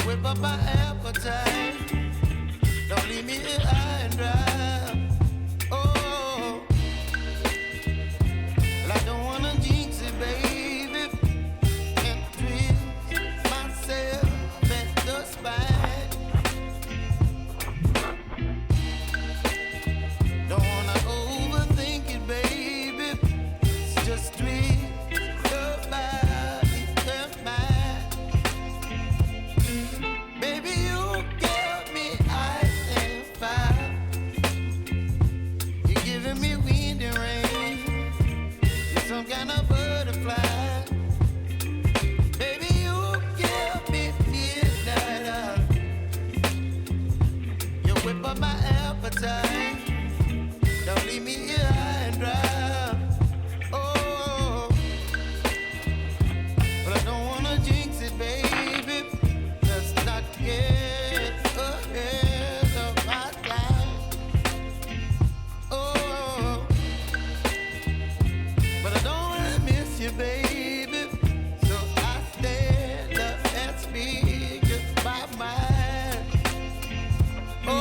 whip up my appetite. Don't leave me here high and dry. Oh, well, I don't wanna jinx it, baby, and twist myself at the spine. Don't wanna overthink it, baby. It's just twist your body and mine. Baby, you give me ice and fire. You're giving me wind and rain. You're some kind of butterfly. Baby, you give me midnight. You whip up my appetite. Don't leave me here high and dry. Oh, but I don't wanna jinx it, baby. Let's not get ahead of my time. Oh, but I don't wanna miss you, baby. So I stand up and speak my mind. Oh.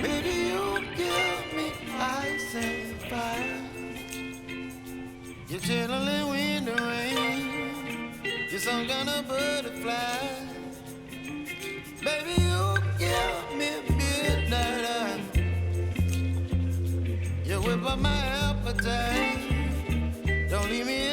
Baby, you give me ice and fire. You're chilling wind and rain. You're some kind of butterfly. Baby, you give me midnight. You whip up my appetite. Don't leave me